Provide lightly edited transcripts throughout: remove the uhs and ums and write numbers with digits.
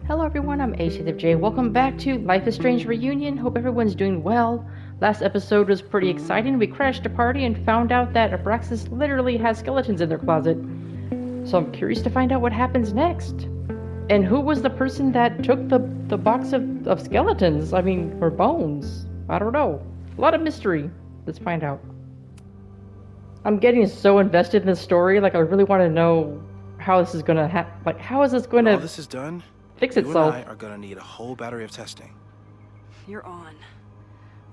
Hello everyone, I'm A. Welcome back to Life is Strange Reunion. Hope everyone's doing well. Last episode was pretty exciting. We crashed a party and found out that Abraxas literally has skeletons in their closet. So I'm curious to find out what happens next. And who was the person that took the box of skeletons? Or bones? I don't know. A lot of mystery. Let's find out. I'm getting so invested in this story, I really want to know how this is gonna how is this When all gonna this is done, fix you and itself? I are gonna need a whole battery of testing. You're on.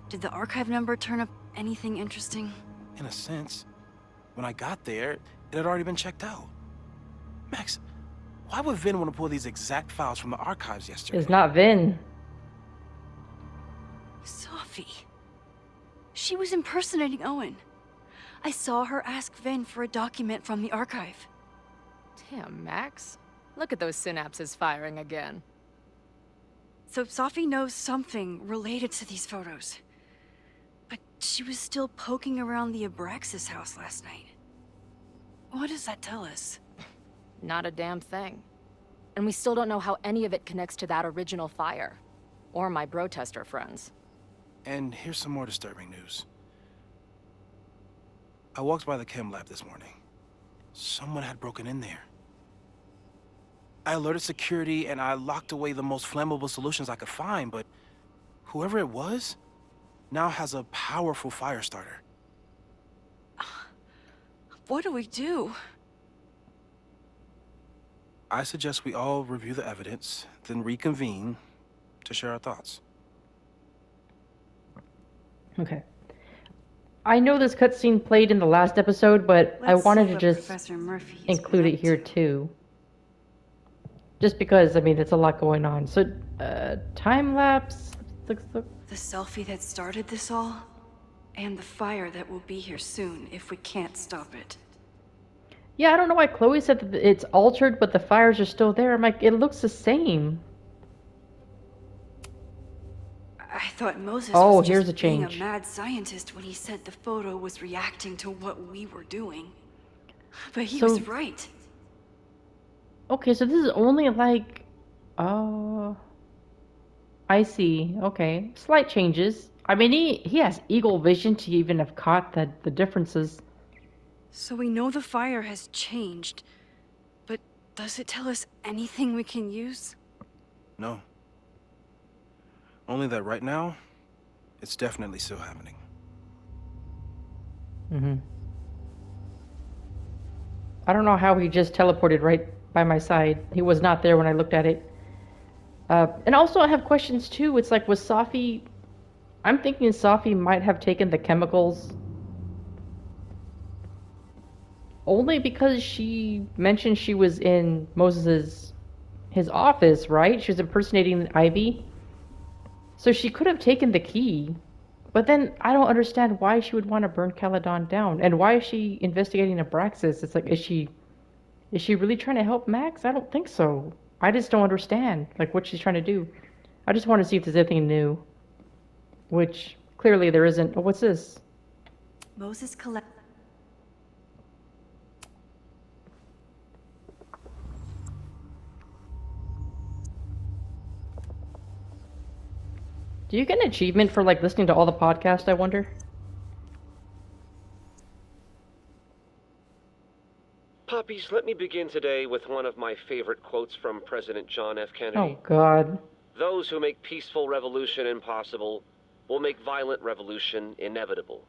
Did the archive number turn up anything interesting? In a sense, when I got there, it had already been checked out. Max, why would Vin want to pull these exact files from the archives yesterday? It's not Vin. Sophie. She was impersonating Owen. I saw her ask Vin for a document from the archive. Damn, Max. Look at those synapses firing again. So Sophie knows something related to these photos. But she was still poking around the Abraxas house last night. What does that tell us? Not a damn thing. And we still don't know how any of it connects to that original fire. Or my bro-tester friends. And here's some more disturbing news. I walked by the chem lab this morning. Someone had broken in there. I alerted security and I locked away the most flammable solutions I could find, but whoever it was now has a powerful fire starter. What do we do? I suggest we all review the evidence, then reconvene to share our thoughts. Okay. I know this cutscene played in the last episode, but I wanted to just include it here too. Just because, it's a lot going on. So, time lapse. The selfie that started this all, and the fire that will be here soon if we can't stop it. Yeah, I don't know why Chloe said that it's altered, but the fires are still there. I'm like, it looks the same. I thought Moses was here's just a being change. a mad scientist when he said the photo was reacting to what we were doing. But he was right. Okay, so this is only I see. Okay, slight changes. He has eagle vision to even have caught the differences. So we know the fire has changed, but does it tell us anything we can use? No. Only that right now, it's definitely still happening. I don't know how he just teleported right by my side. He was not there when I looked at it. And also I have questions too. It's like, was Safi... I'm thinking Safi might have taken the chemicals only because she mentioned she was in his office, right? She was impersonating Ivy. So she could have taken the key. But then I don't understand why she would want to burn Caledon down. And why is she investigating Abraxas? It's like, is she really trying to help Max? I don't think so. I just don't understand, what she's trying to do. I just want to see if there's anything new. Which, clearly there isn't. Oh, what's this? Moses collect. Do you get an achievement for, listening to all the podcasts, I wonder? Puppies, let me begin today with one of my favorite quotes from President John F. Kennedy. Oh, God. Those who make peaceful revolution impossible will make violent revolution inevitable.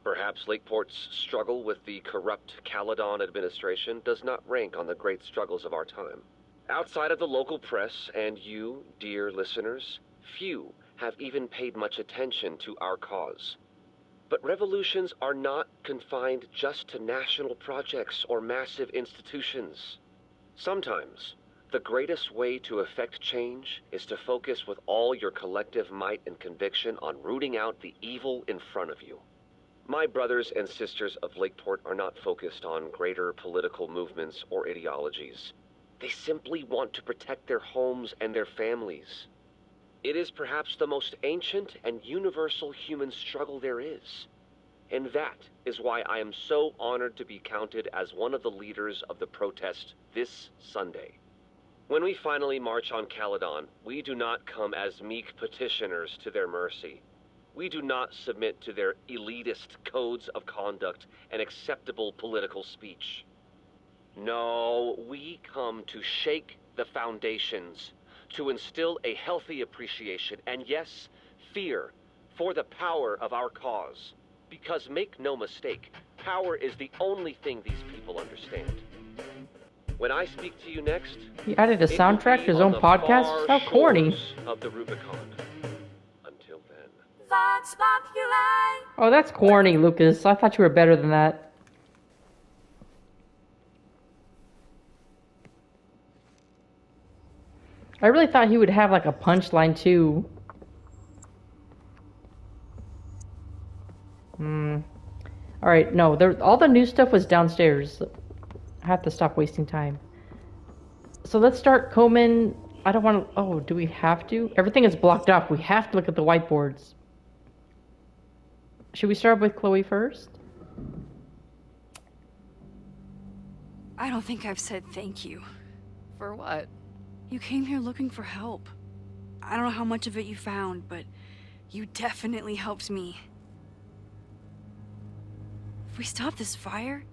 Perhaps Lakeport's struggle with the corrupt Caledon administration does not rank on the great struggles of our time. Outside of the local press and you, dear listeners, few have even paid much attention to our cause. But revolutions are not confined just to national projects or massive institutions. Sometimes, the greatest way to effect change is to focus with all your collective might and conviction on rooting out the evil in front of you. My brothers and sisters of Lakeport are not focused on greater political movements or ideologies. They simply want to protect their homes and their families. It is perhaps the most ancient and universal human struggle there is. And that is why I am so honored to be counted as one of the leaders of the protest this Sunday. When we finally march on Caledon, we do not come as meek petitioners to their mercy. We do not submit to their elitist codes of conduct and acceptable political speech. No, we come to shake the foundations, to instill a healthy appreciation, and yes, fear, for the power of our cause. Because make no mistake, power is the only thing these people understand. When I speak to you next, He added a it will soundtrack be to his on own the podcast? far How corny. shores of the Rubicon. Until then. Oh, that's corny, Lucas. I thought you were better than that. I really thought he would have like a punchline too. Alright, no, all the new stuff was downstairs. I have to stop wasting time. So let's start combing. I don't want to. Oh, do we have to? Everything is blocked off. We have to look at the whiteboards. Should we start with Chloe first? I don't think I've said thank you. For what? You came here looking for help. I don't know how much of it you found, but you definitely helped me. If we stop this fire,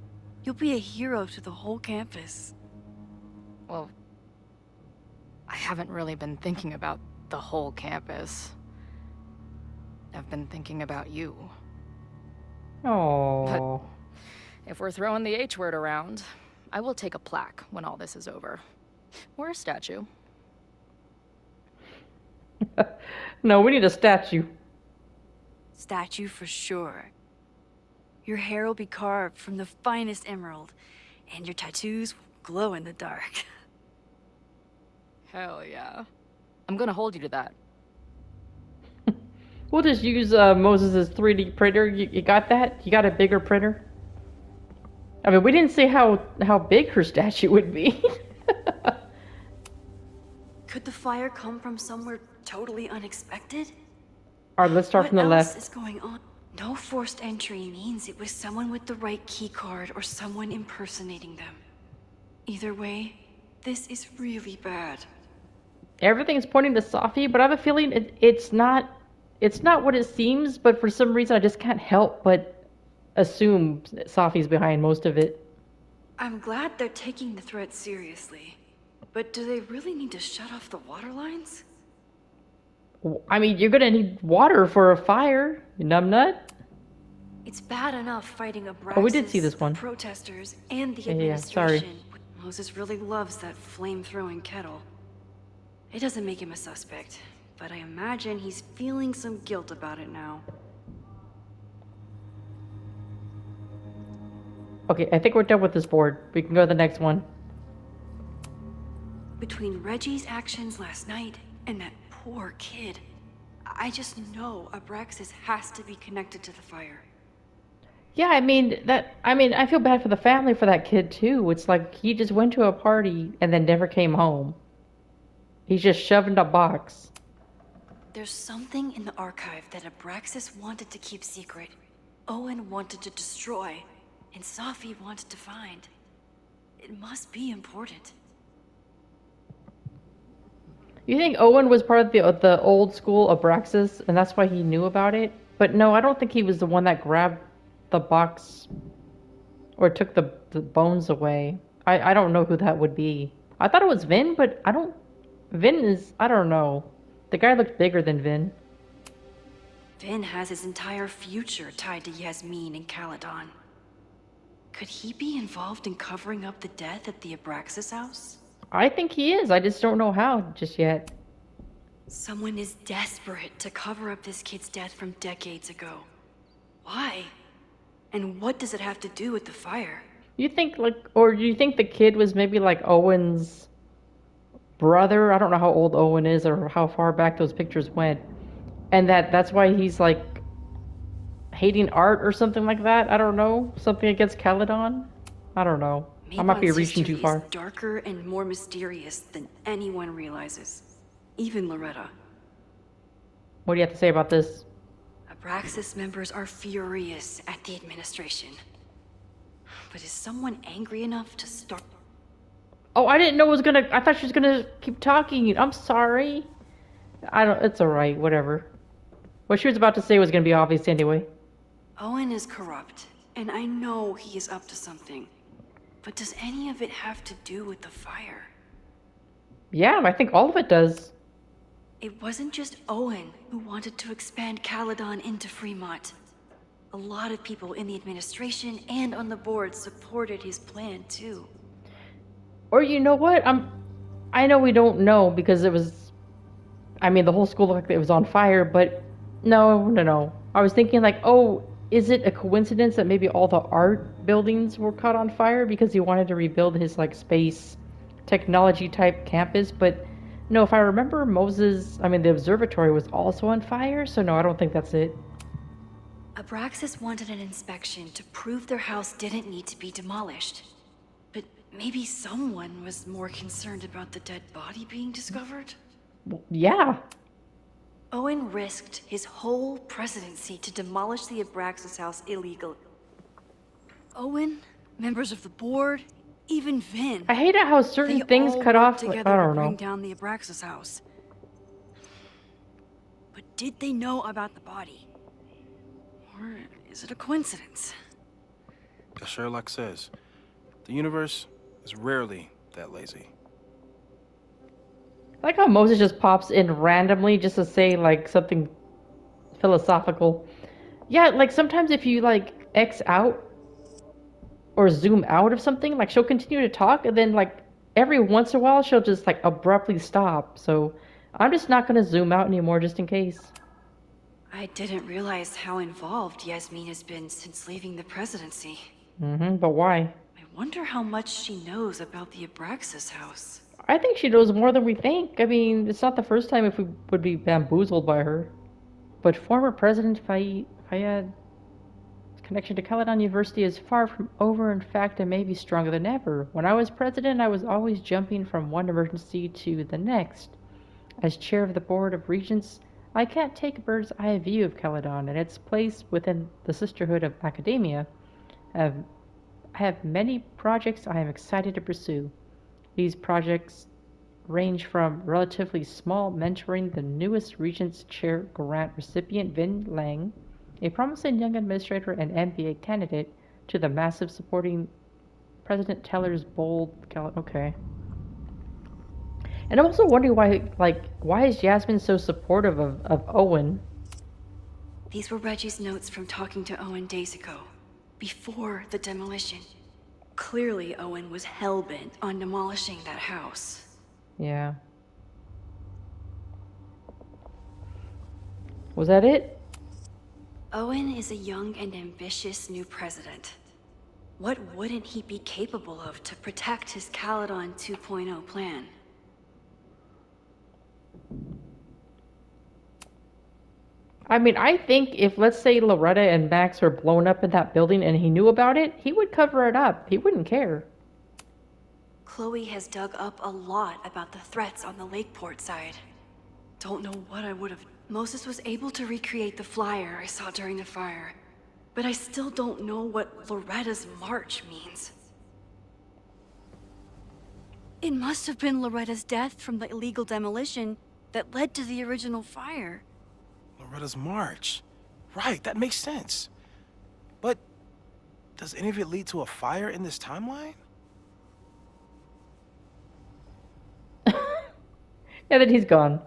you'll be a hero to the whole campus. Well, I haven't really been thinking about the whole campus. I've been thinking about you. Oh. If we're throwing the H word around, I will take a plaque when all this is over. Or a statue. No, we need a statue. Statue for sure. Your hair will be carved from the finest emerald, and your tattoos will glow in the dark. Hell yeah. I'm gonna hold you to that. We'll just use Moses' 3D printer. You got that? You got a bigger printer? I mean, we didn't say how big her statue would be. Could the fire come from somewhere totally unexpected? Alright, let's start from the left. What else is going on? No forced entry means it was someone with the right key card or someone impersonating them. Either way, this is really bad. Everything's pointing to Safi, but I have a feeling it's not what it seems, but for some reason I just can't help but assume Safi's behind most of it. I'm glad they're taking the threat seriously. But do they really need to shut off the water lines? I mean, you're gonna need water for a fire, you numbnut. It's bad enough fighting Abraxas, Oh, we did see this one. the protesters, and the Yeah, sorry. administration. Moses really loves that flame-throwing kettle. It doesn't make him a suspect, but I imagine he's feeling some guilt about it now. Okay, I think we're done with this board. We can go to the next one. Between Reggie's actions last night and that poor kid, I just know Abraxas has to be connected to the fire. Yeah, I mean, I feel bad for the family for that kid too. It's like he just went to a party and then never came home. He's just shoved in a box. There's something in the archive that Abraxas wanted to keep secret, Owen wanted to destroy, and Safi wanted to find. It must be important. You think Owen was part of the old school Abraxas, and that's why he knew about it? But no, I don't think he was the one that grabbed the box or took the bones away. I don't know who that would be. I thought it was Vin, but I don't know. The guy looked bigger than Vin. Vin has his entire future tied to Yasmin and Caledon. Could he be involved in covering up the death at the Abraxas house? I think he is. I just don't know how just yet. Someone is desperate to cover up this kid's death from decades ago. Why? And what does it have to do with the fire? You think or do you think the kid was maybe like Owen's brother? I don't know how old Owen is or how far back those pictures went. And that's why he's like hating art or something like that. I don't know. Something against Caledon? I don't know. I might be reaching too far. Is darker and more mysterious than anyone realizes. Even Loretta. What do you have to say about this? Abraxas members are furious at the administration. But is someone angry enough to start? Oh, I didn't know it was gonna. I thought she was gonna keep talking. I'm sorry. I don't. It's alright. Whatever. What she was about to say was gonna be obvious anyway. Owen is corrupt, and I know he is up to something. But does any of it have to do with the fire? Yeah, I think all of it does. It wasn't just Owen who wanted to expand Caledon into Fremont. A lot of people in the administration and on the board supported his plan, too. Or you know what? I know we don't know because it was. I mean, the whole school looked like it was on fire, but no. I was thinking like, oh, is it a coincidence that maybe all the art buildings were caught on fire because he wanted to rebuild his like space technology type campus? But no, if I remember, the observatory was also on fire, so no, I don't think that's it. Abraxas wanted an inspection to prove their house didn't need to be demolished. But maybe someone was more concerned about the dead body being discovered? Well, yeah. Owen risked his whole presidency to demolish the Abraxas house illegally. Owen, members of the board, even Vin. I hate it how certain things all cut worked off. together I to don't bring know. down the Abraxas house. But did they know about the body? Or is it a coincidence? As Sherlock says, the universe is rarely that lazy. I like how Moses just pops in randomly just to say like something philosophical. Yeah, like sometimes if you like X out or zoom out of something, like she'll continue to talk and then like every once in a while she'll just like abruptly stop. So I'm just not gonna zoom out anymore just in case. I didn't realize how involved Yasmin has been since leaving the presidency. But why? I wonder how much she knows about the Abraxas house. I think she knows more than we think. I mean, it's not the first time if we would be bamboozled by her. But former President Fayad's connection to Caledon University is far from over. In fact, it may be stronger than ever. When I was president, I was always jumping from one emergency to the next. As chair of the Board of Regents, I can't take a bird's eye view of Caledon and its place within the sisterhood of academia. I have many projects I am excited to pursue. These projects range from relatively small mentoring the newest Regents Chair grant recipient Vin Lang, a promising young administrator and MBA candidate, to the massive supporting President Teller's bold... Okay. And I'm also wondering why is Jasmine so supportive of Owen? These were Reggie's notes from talking to Owen days ago, before the demolition. Clearly, Owen was hell-bent on demolishing that house. Yeah. Was that it? Owen is a young and ambitious new president. What wouldn't he be capable of to protect his Caledon 2.0 plan? I mean, I think if, let's say, Loretta and Max were blown up in that building and he knew about it, he would cover it up. He wouldn't care. Chloe has dug up a lot about the threats on the Lakeport side. Don't know what I would have... Moses was able to recreate the flyer I saw during the fire, but I still don't know what Loretta's march means. It must have been Loretta's death from the illegal demolition that led to the original fire. Loretta's march. Right, that makes sense. But does any of it lead to a fire in this timeline? Yeah, then he's gone.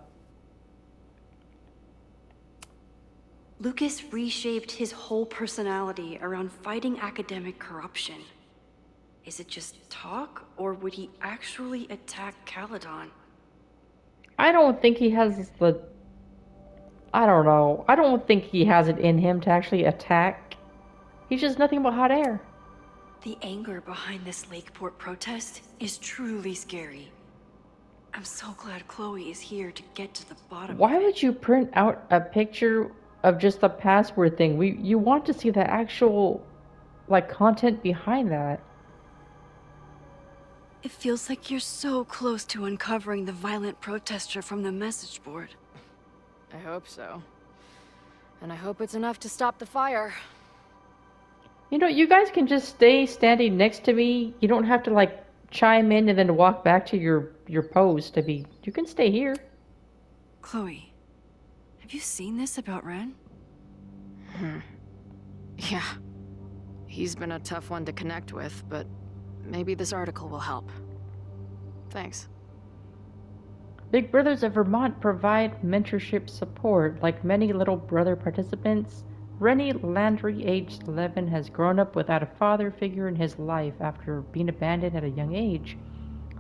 Lucas reshaped his whole personality around fighting academic corruption. Is it just talk, or would he actually attack Caledon? I don't think he has the... I don't know. I don't think he has it in him to actually attack. He's just nothing but hot air. The anger behind this Lakeport protest is truly scary. I'm so glad Chloe is here to get to the bottom Why of it. would you print out a picture of just the password thing? You want to see the actual, like, content behind that. It feels like you're so close to uncovering the violent protester from the message board. I hope so. And I hope it's enough to stop the fire. You know, you guys can just stay standing next to me. You don't have to, like, chime in and then walk back to your post. I mean, you can stay here. Chloe, have you seen this about Ren? Yeah. He's been a tough one to connect with, but maybe this article will help. Thanks. Big Brothers of Vermont provide mentorship support. Like many Little Brother participants, Rennie Landry, aged 11, has grown up without a father figure in his life after being abandoned at a young age.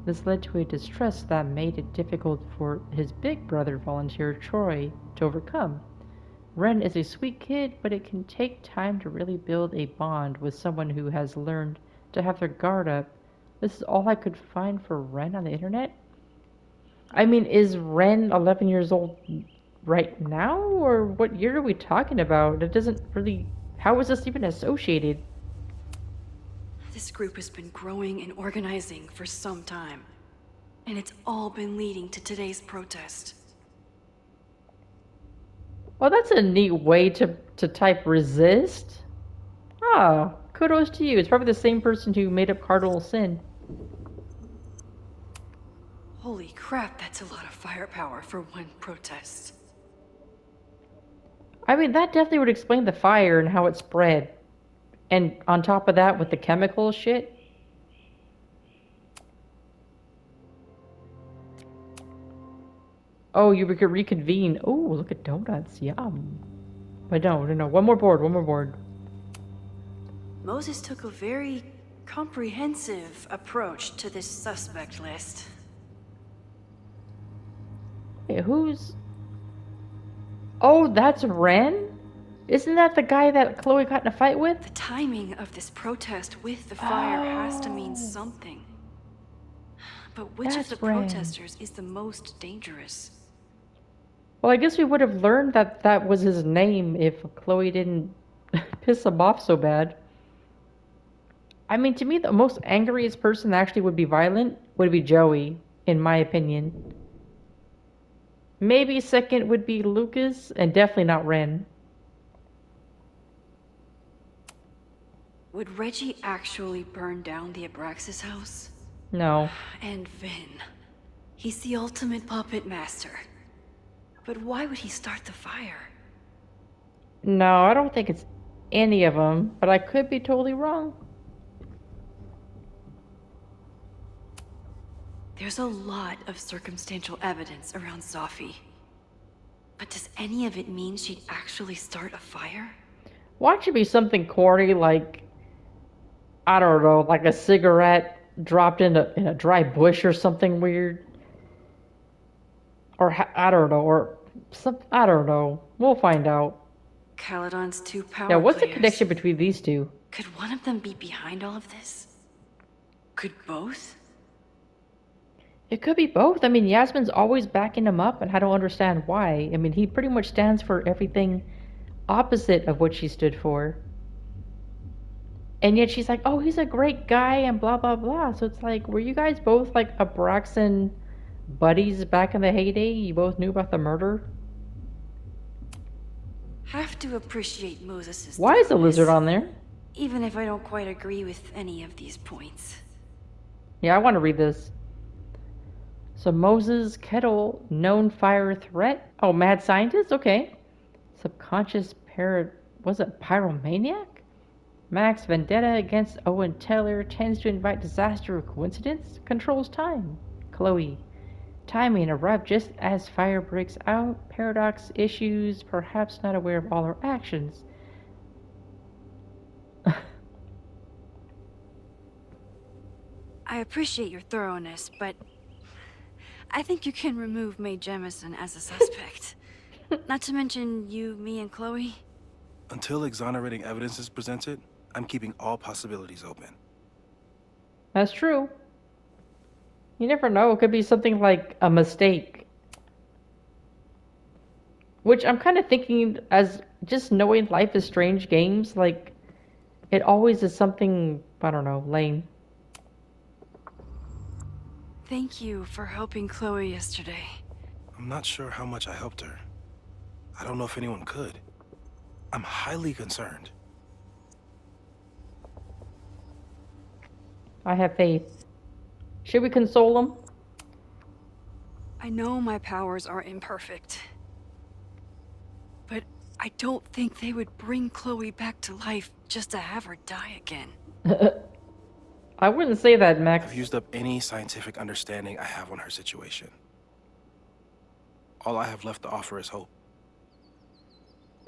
This led to a distrust that made it difficult for his big brother volunteer, Troy, to overcome. Ren is a sweet kid, but it can take time to really build a bond with someone who has learned to have their guard up. This is all I could find for Ren on the internet. I mean, is Ren 11 years old right now, or what year are we talking about? It doesn't really. How is this even associated? This group has been growing and organizing for some time. And it's all been leading to today's protest. Well, that's a neat way to type resist. Ah, kudos to you. It's probably the same person who made up Cardinal Sin. Holy crap, that's a lot of firepower for one protest. I mean, that definitely would explain the fire and how it spread. And on top of that, with the chemical shit. Oh, you could reconvene. Oh, look at donuts. Yum. But no. One more board. Moses took a very comprehensive approach to this suspect list. Wait, who's... Oh, that's Ren? Isn't that the guy that Chloe got in a fight with? The timing of this protest with the fire has to mean something. But which of the protesters is the most dangerous? Well, I guess we would have learned that that was his name if Chloe didn't piss him off so bad. I mean, to me, the most angriest person that actually would be violent would be Joey, in my opinion. Maybe second would be Lucas, and definitely not Ren. Would Reggie actually burn down the Abraxas house? No. And Vin. He's the ultimate puppet master. But why would he start the fire? No, I don't think it's any of them, but I could be totally wrong. There's a lot of circumstantial evidence around Sophie. But does any of it mean she'd actually start a fire? Watch it be something corny like, I don't know, like a cigarette dropped in a dry bush or something weird. Or I don't know, or some, I don't know. We'll find out. Caledon's two power Yeah, what's the players. connection between these two? Could one of them be behind all of this? Could both? It could be both. I mean, Yasmin's always backing him up, and I don't understand why. I mean, he pretty much stands for everything opposite of what she stood for. And yet she's like, oh, he's a great guy, and blah, blah, blah. So it's like, were you guys both like Abraxan buddies back in the heyday? You both knew about the murder? Have to appreciate Moses' Why is the thoroughness, lizard on there? even if I don't quite agree with any of these points. Yeah, I want to read this. So Moses Kettle, known fire threat? Oh, mad scientist? Okay. Subconscious was it pyromaniac? Max vendetta against Owen Taylor tends to invite disaster or coincidence. Controls time. Chloe. Timing arrived just as fire breaks out. Paradox issues, perhaps not aware of all her actions. I appreciate your thoroughness, but I think you can remove Mae Jemison as a suspect. Not to mention you, me, and Chloe. Until exonerating evidence is presented, I'm keeping all possibilities open. That's true. You never know. It could be something like a mistake. Which I'm kind of thinking, as just knowing Life is Strange games, like, it always is something, I don't know, lame. Thank you for helping Chloe yesterday. I'm not sure how much I helped her. I don't know if anyone could. I'm highly concerned. I have faith. Should we console him? I know my powers are imperfect, but I don't think they would bring Chloe back to life just to have her die again. I wouldn't say that, Max. I've used up any scientific understanding I have on her situation. All I have left to offer is hope.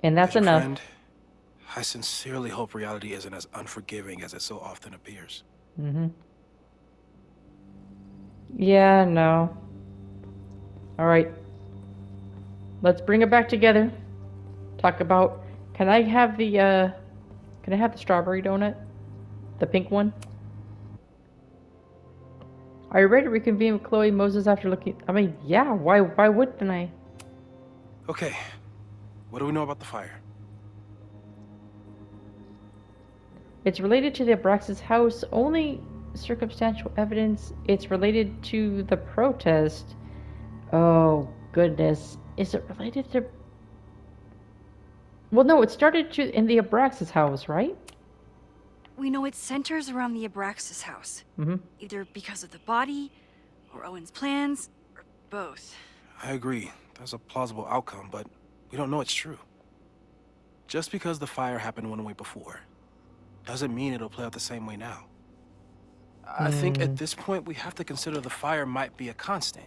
And that's As your enough. friend, I sincerely hope reality isn't as unforgiving as it so often appears. Mm-hmm. Yeah, no. Alright. Let's bring it back together. Talk about... Can I have the strawberry donut? The pink one? Are you ready to reconvene with Chloe Moses after looking... I mean, yeah, why wouldn't I? Okay, what do we know about the fire? It's related to the Abraxas house. Only circumstantial evidence. It's related to the protest. Oh, goodness. Is it related to... Well, no, it started in the Abraxas house, right? We know it centers around the Abraxas house. Mm-hmm. Either because of the body, or Owen's plans, or both. I agree. That's a plausible outcome, but we don't know it's true. Just because the fire happened one way before, doesn't mean it'll play out the same way now. I think at this point, we have to consider the fire might be a constant.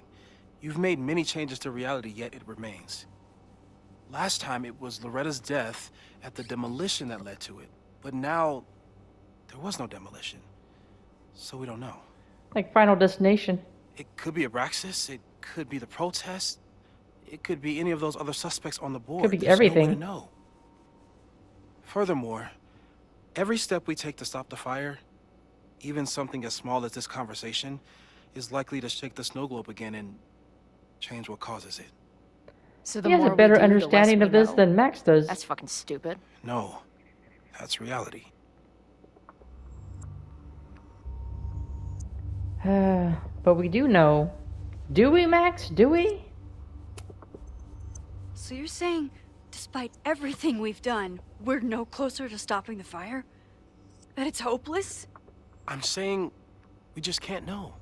You've made many changes to reality, yet it remains. Last time, it was Loretta's death at the demolition that led to it. But now, there was no demolition. So we don't know. Like Final Destination. It could be Abraxas, it could be the protest, it could be any of those other suspects on the board. Could be There's no way everything. to know. Furthermore, every step we take to stop the fire, even something as small as this conversation, is likely to shake the snow globe again and change what causes it. So the He has more a we better do, the less understanding we of this know. than Max does. That's fucking stupid. No, that's reality. But we do know. Do we, Max? Do we? So you're saying, despite everything we've done, we're no closer to stopping the fire? That it's hopeless? I'm saying we just can't know.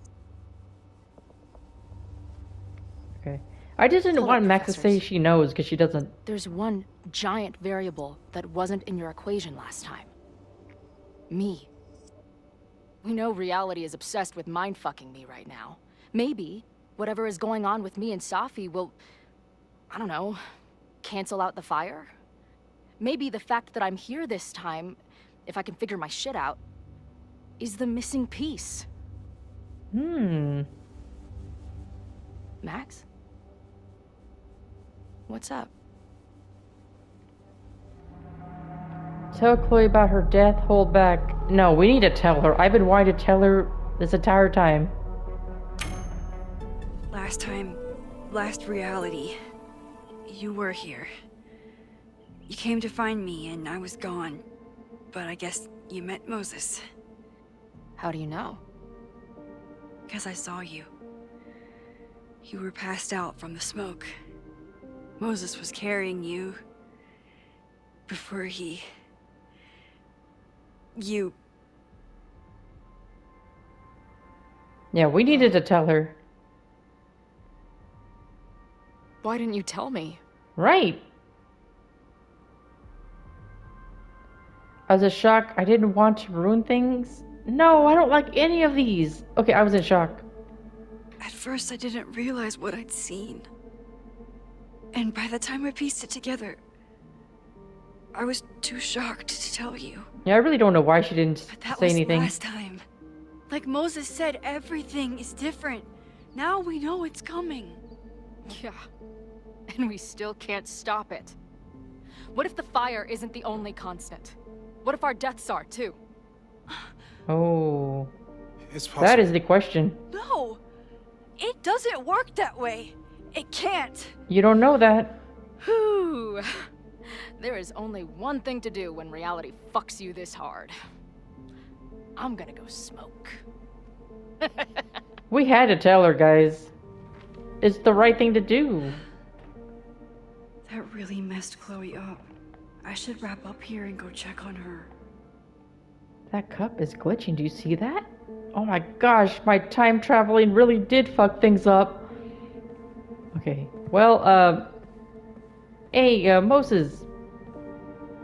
Okay. I just didn't Hold want up, Max to say professors. she knows because she doesn't. There's one giant variable that wasn't in your equation last time. Me. We know reality is obsessed with mind-fucking me right now. Maybe whatever is going on with me and Safi will, I don't know, cancel out the fire? Maybe the fact that I'm here this time, if I can figure my shit out, is the missing piece. Max? What's up? Tell Chloe about her death, hold back. No, we need to tell her. I've been wanting to tell her this entire time. Last reality, you were here. You came to find me and I was gone, but I guess you met Moses. How do you know? Because I saw you. You were passed out from the smoke. Moses was carrying you before you... Yeah, we needed to tell her. Why didn't you tell me? Right. I was in shock. I didn't want to ruin things. No, I don't like any of these. Okay, I was in shock. At first, I didn't realize what I'd seen. And by the time I pieced it together, I was too shocked to tell you. Yeah, I really don't know why she didn't But that say was anything. last time. Like Moses said, everything is different. Now we know it's coming. Yeah. And we still can't stop it. What if the fire isn't the only constant? What if our deaths are, too? Oh, It's possible. that is the question. No! It doesn't work that way. It can't. You don't know that. Whew. There is only one thing to do when reality fucks you this hard. I'm gonna go smoke. We had to tell her, guys. It's the right thing to do. That really messed Chloe up. I should wrap up here and go check on her. That cup is glitching. Do you see that? Oh my gosh, my time traveling really did fuck things up. Okay, well, hey, Moses,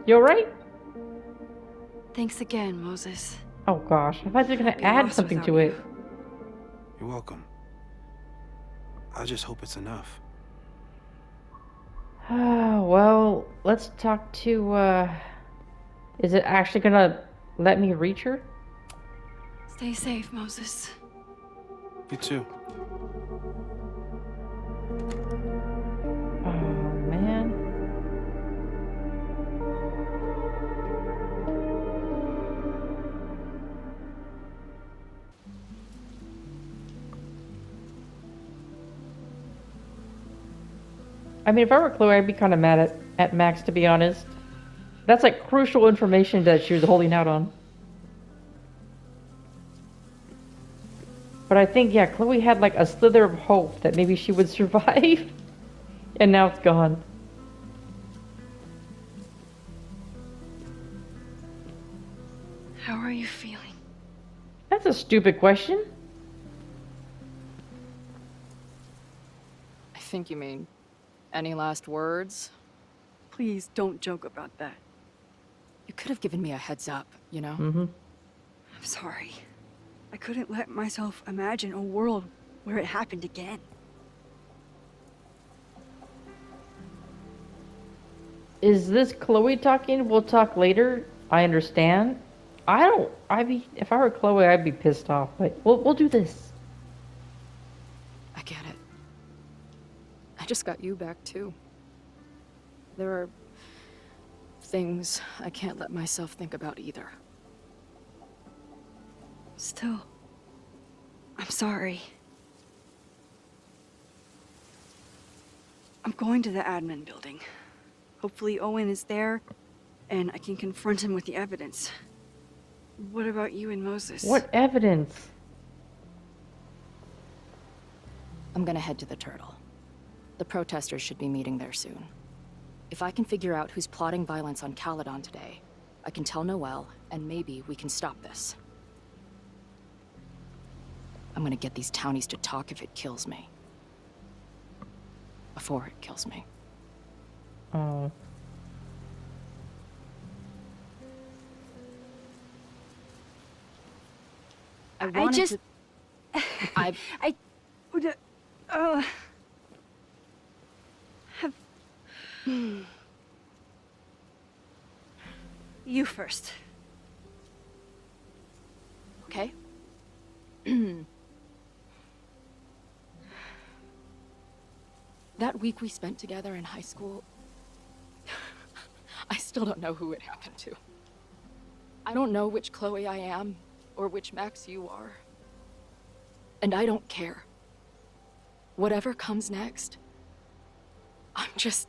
you alright? Thanks again, Moses. Oh gosh, I thought you were gonna I'd be add lost something without to you. it. You're welcome. I just hope it's enough. Well, let's talk to, is it actually gonna let me reach her? Stay safe, Moses. You too. Oh man. I mean, if I were Chloe, I'd be kind of mad at Max, to be honest. That's like crucial information that she was holding out on. But I think, yeah, Chloe had like a slither of hope that maybe she would survive. And now it's gone. How are you feeling? That's a stupid question. I think you mean, any last words? Please don't joke about that. You could have given me a heads up, you know? Mm-hmm. I'm sorry. I couldn't let myself imagine a world where it happened again. Is this Chloe talking? We'll talk later. I understand. If I were Chloe, I'd be pissed off. But we'll do this. I get it. I just got you back, too. There are things I can't let myself think about either. Still, I'm sorry. I'm going to the admin building. Hopefully Owen is there, and I can confront him with the evidence. What about you and Moses? What evidence? I'm gonna head to the Turtle. The protesters should be meeting there soon. If I can figure out who's plotting violence on Caledon today, I can tell Noelle, and maybe we can stop this. I'm gonna get these townies to talk if it kills me. Before it kills me. Oh. I wanted just... to... I would... have... You first. Okay? That week we spent together in high school, I still don't know who it happened to. I don't know which Chloe I am, or which Max you are. And I don't care. Whatever comes next, I'm just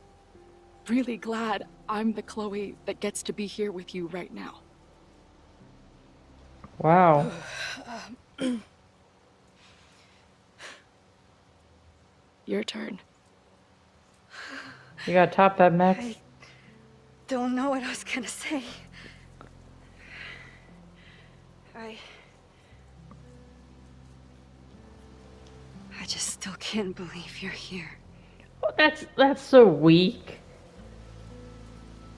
really glad I'm the Chloe that gets to be here with you right now. Wow. Your turn. You gotta top that, Max. I don't know what I was gonna say. I just still can't believe you're here. Oh, that's so weak.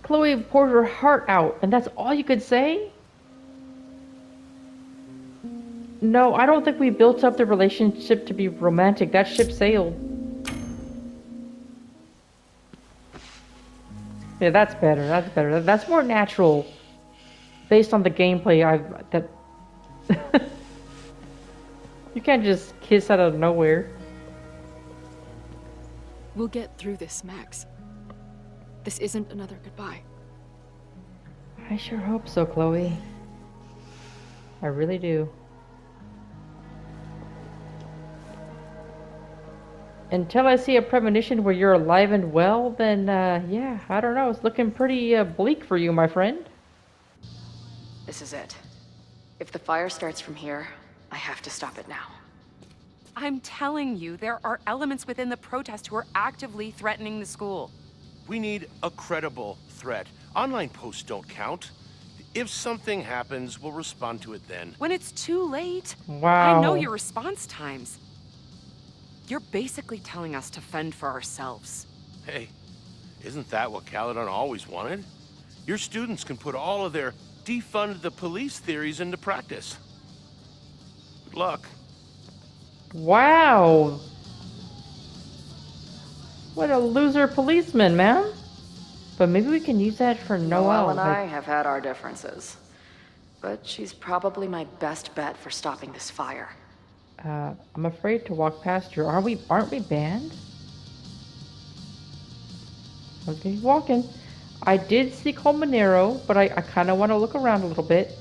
Chloe poured her heart out, and that's all you could say? No, I don't think we built up the relationship to be romantic. That ship sailed. Yeah, that's better. That's better. That's more natural, based on the gameplay. You can't just kiss out of nowhere. We'll get through this, Max. This isn't another goodbye. I sure hope so, Chloe. I really do. Until I see a premonition where you're alive and well, then, yeah, I don't know. It's looking pretty bleak for you, my friend. This is it. If the fire starts from here, I have to stop it now. I'm telling you, there are elements within the protest who are actively threatening the school. We need a credible threat. Online posts don't count. If something happens, we'll respond to it then. When it's too late. Wow. I know your response times. You're basically telling us to fend for ourselves. Hey, isn't that what Caledon always wanted? Your students can put all of their defund the police theories into practice. Good luck. Wow. What a loser policeman, man. But maybe we can use that for Noelle. Noelle and like- I have had our differences. But she's probably my best bet for stopping this fire. I'm afraid to walk past her. Aren't we banned? Okay, walking. I did see Colmanero, but I kind of want to look around a little bit.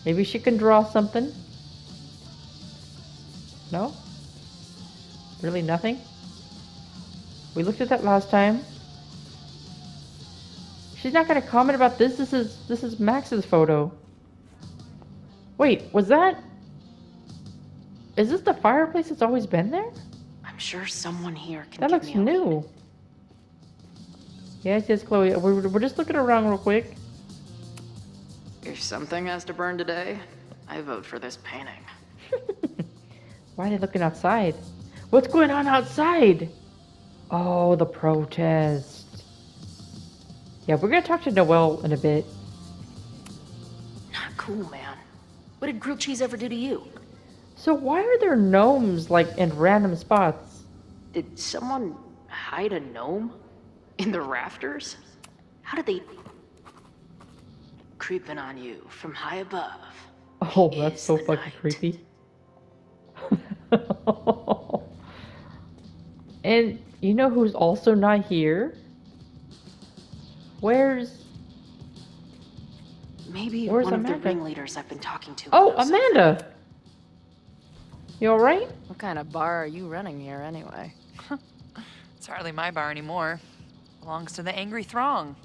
Maybe she can draw something. No? Really nothing? We looked at that last time. She's not gonna comment about this. This is Max's photo. Wait, was that? Is this the fireplace that's always been there? I'm sure someone here can That give looks me a new. lead. Yes, Chloe. We're just looking around real quick. If something has to burn today, I vote for this painting. Why are they looking outside? What's going on outside? Oh, the protest. Yeah, we're gonna talk to Noelle in a bit. Not cool, man. What did grilled cheese ever do to you? So why are there gnomes, like, in random spots? Did someone hide a gnome? In the rafters? How did they... Creeping on you from high above. Oh, that's is so the fucking night. creepy. And you know who's also not here? Where's Maybe Where's one of the Amanda? ringleaders I've been talking to. Oh, knows Amanda! You alright? What kind of bar are you running here anyway? It's hardly my bar anymore. Belongs to the angry throng.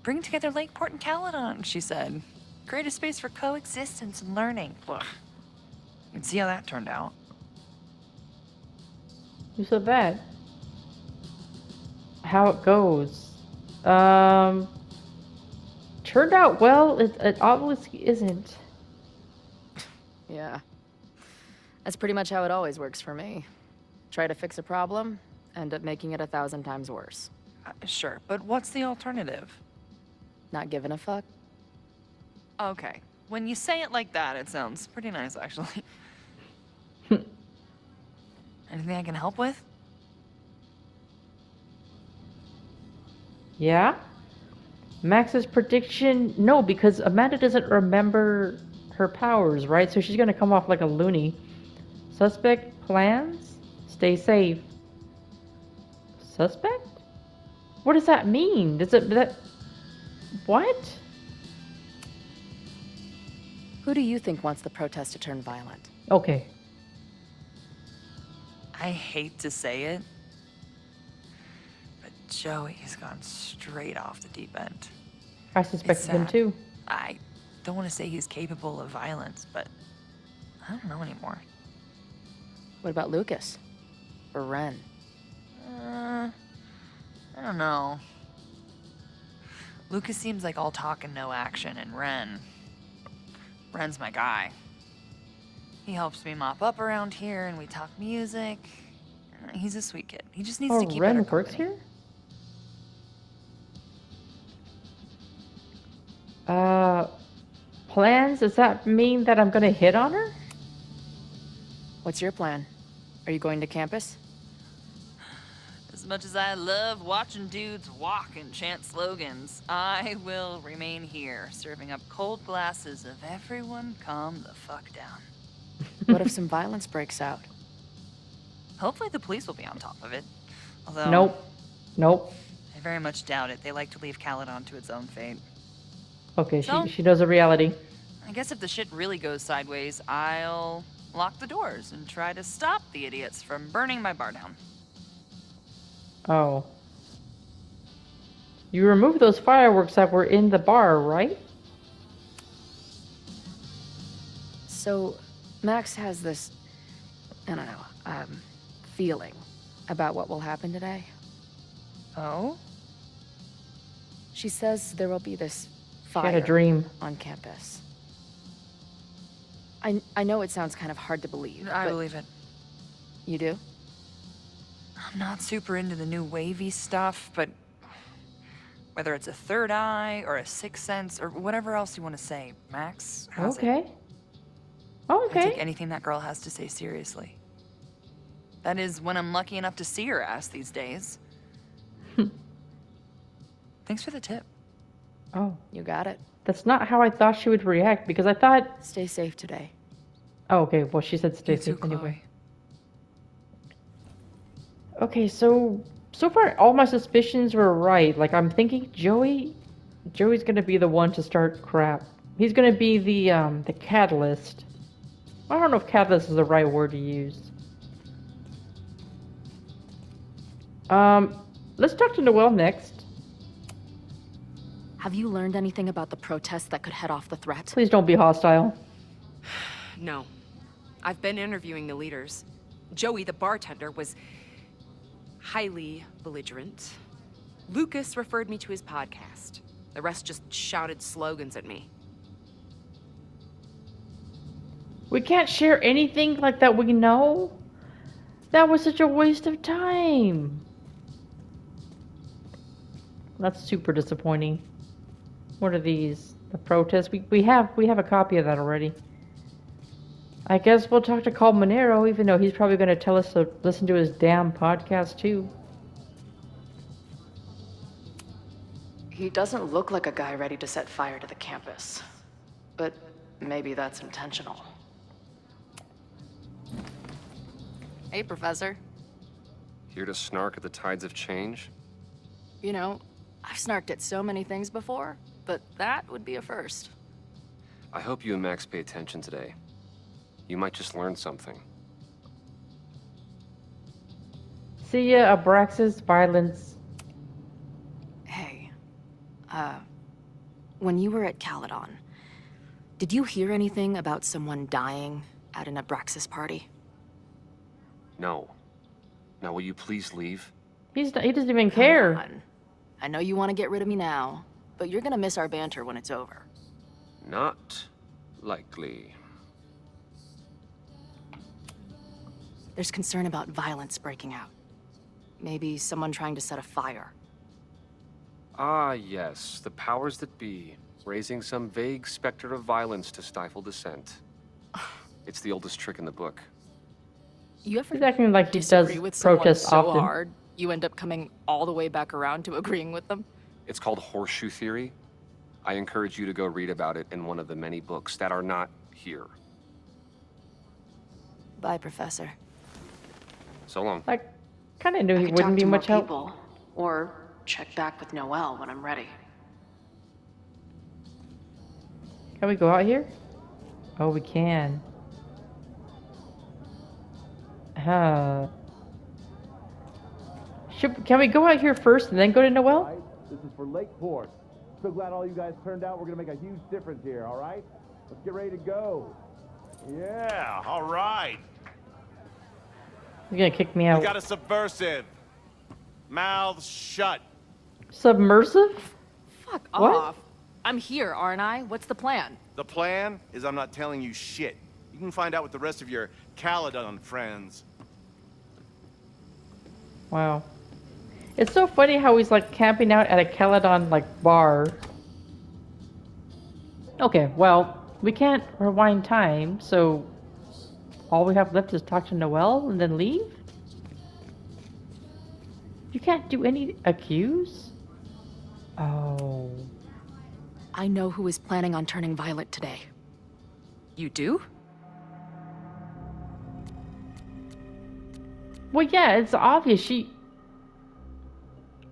Bring together Lakeport and Caledon, she said. Create a space for coexistence and learning. Ugh. You can see how that turned out. You said that. How it goes. Turned out well. It obviously isn't. Yeah. That's pretty much how it always works for me. Try to fix a problem, end up making it 1,000 times worse. Sure, but what's the alternative? Not giving a fuck? Okay, when you say it like that, it sounds pretty nice, actually. Anything I can help with? Yeah? Max's prediction? No, because Amanda doesn't remember her powers, right? So she's gonna come off like a loony. Suspect plans? Stay safe. Suspect? What does that mean? Does it that what? Who do you think wants the protest to turn violent? Okay. I hate to say it, but Joey has gone straight off the deep end. I suspected him sad. too. I don't want to say he's capable of violence, but I don't know anymore. What about Lucas? Or Ren? I don't know. Lucas seems like all talk and no action, and Ren's my guy. He helps me mop up around here, and we talk music. He's a sweet kid. He just needs Oh, to keep Ren better works company. here? Plans? Does that mean that I'm gonna hit on her? What's your plan? Are you going to campus? As much as I love watching dudes walk and chant slogans, I will remain here, serving up cold glasses of everyone calm the fuck down. What if some violence breaks out? Hopefully the police will be on top of it. Although, Nope. Nope. I very much doubt it. They like to leave Caledon to its own fate. Okay, So- she knows the reality. I guess if the shit really goes sideways, I'll lock the doors and try to stop the idiots from burning my bar down. Oh. You removed those fireworks that were in the bar, right? So, Max has this, I don't know, feeling about what will happen today. Oh? She says there will be this She had a dream. on campus. I know it sounds kind of hard to believe. I but believe it. You do? I'm not super into the new wavy stuff, but whether it's a third eye or a sixth sense or whatever else you want to say, Max has it. Okay. Oh, I take okay. anything that girl has to say seriously. That is when I'm lucky enough to see her ass these days. Thanks for the tip. Oh, You got it. that's not how I thought she would react because I thought. Stay safe today. Oh, okay. Well, she said stay You too, safe anyway. Chloe. Okay, so far all my suspicions were right. Like I'm thinking Joey's gonna be the one to start crap. He's gonna be the catalyst. I don't know if catalyst is the right word to use. Let's talk to Noelle next. Have you learned anything about the protests that could head off the threat? Please don't be hostile. No. I've been interviewing the leaders. Joey, the bartender, was highly belligerent. Lucas referred me to his podcast. The rest just shouted slogans at me. We can't share anything like that we know. That was such a waste of time. That's super disappointing. What are these? The protests? We have a copy of that already. I guess we'll talk to Carl Monero, even though he's probably going to tell us to listen to his damn podcast too. He doesn't look like a guy ready to set fire to the campus. But maybe that's intentional. Hey, Professor. Here to snark at the tides of change? You know, I've snarked at so many things before, but that would be a first. I hope you and Max pay attention today. You might just learn something. See ya, Abraxas Violence. Hey, when you were at Caledon, did you hear anything about someone dying at an Abraxas party? No. Now will you please leave? He doesn't even Come care. on. I know you want to get rid of me now, but you're gonna miss our banter when it's over. Not likely. There's concern about violence breaking out. Maybe someone trying to set a fire. Ah, yes. The powers that be. Raising some vague specter of violence to stifle dissent. It's the oldest trick in the book. You ever He's acting like he does disagree with someone protest so often. hard, you end up coming all the way back around to agreeing with them? It's called horseshoe theory. I encourage you to go read about it in one of the many books that are not here. Bye, Professor. So long. I kind of knew he wouldn't be much help. Or check back with Noelle when I'm ready. Can we go out here? Oh, we can. Can we go out here first and then go to Noelle? Right? This is for Lakeport. So glad all you guys turned out. We're gonna make a huge difference here, all right? Let's get ready to go. Yeah, all right. He's gonna kick me out. We got a subversive. Mouths shut. Submersive? Fuck What? off. I'm here, aren't I? What's the plan? The plan is I'm not telling you shit. You can find out with the rest of your Caledon friends. Wow. It's so funny how he's like camping out at a Caledon like bar. Okay, well, we can't rewind time, so all we have left is talk to Noelle and then leave? You can't do any accuse? Oh. I know who is planning on turning violent today. You do? Well, yeah, it's obvious.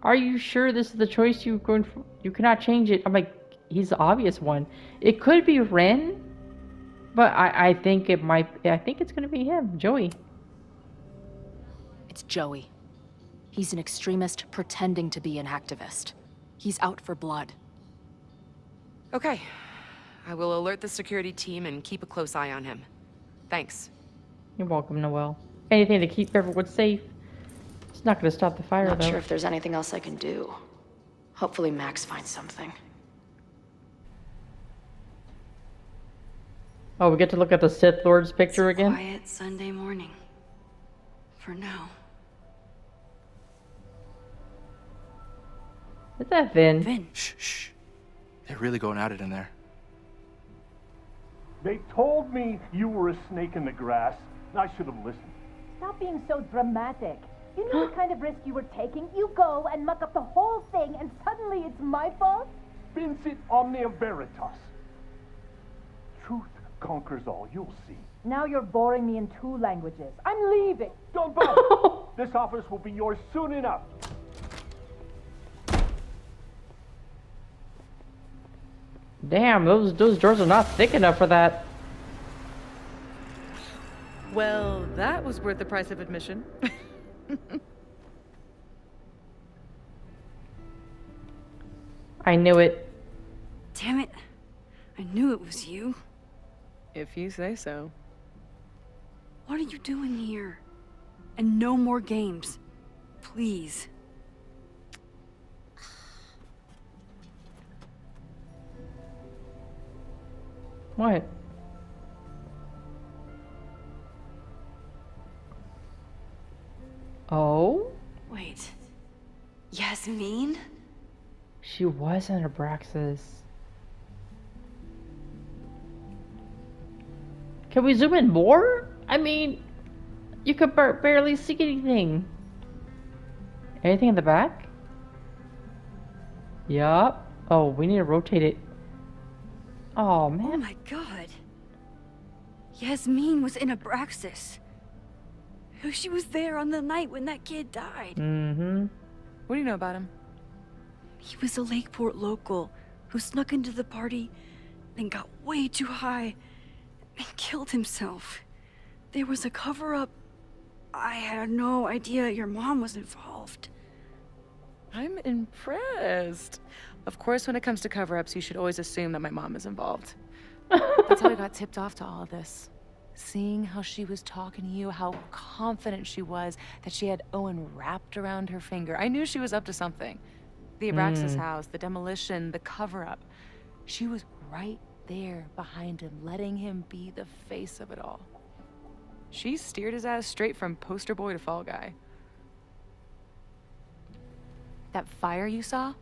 Are you sure this is the choice you're going for? You cannot change it. I'm like, he's the obvious one. It could be Ren, but I think it might. I think it's gonna be him, Joey. It's Joey. He's an extremist pretending to be an activist. He's out for blood. Okay. I will alert the security team and keep a close eye on him. Thanks. You're welcome, Noelle. Anything to keep everyone safe. It's not gonna stop the fire, Not though. sure if there's anything else I can do. Hopefully Max finds something. Oh, we get to look at the Sith Lord's picture It's a again? quiet Sunday morning. For now. Is that Vin? Vin. Shh. They're really going at it in there. They told me you were a snake in the grass. I should have listened. Stop being so dramatic. You know the kind of risk you were taking? You go and muck up the whole thing, and suddenly it's my fault? Vincit omnia veritas. Truth conquers all, you'll see. Now you're boring me in 2 languages. I'm leaving. Don't bother. This office will be yours soon enough. Damn, those doors are not thick enough for that. Well, that was worth the price of admission. I knew it. Damn it. I knew it was you. If you say so. What are you doing here? And no more games. Please. What? Oh? Wait. Yasmin? She was an Abraxas. Can we zoom in more? I mean, you could barely see anything. Anything in the back? Yup. Oh, we need to rotate it. Oh, man. Oh my god. Yasmin was in Abraxas. She was there on the night when that kid died. Mm-hmm. What do you know about him? He was a Lakeport local who snuck into the party, then got way too high and killed himself. There was a cover-up. I had no idea your mom was involved. I'm impressed. Of course, when it comes to cover-ups, you should always assume that my mom is involved. That's how I got tipped off to all of this. Seeing how she was talking to you, how confident she was that she had Owen wrapped around her finger. I knew she was up to something. The Abraxas house, the demolition, the cover-up. She was right there behind him, letting him be the face of it all. She steered his ass straight from poster boy to fall guy. That fire you saw?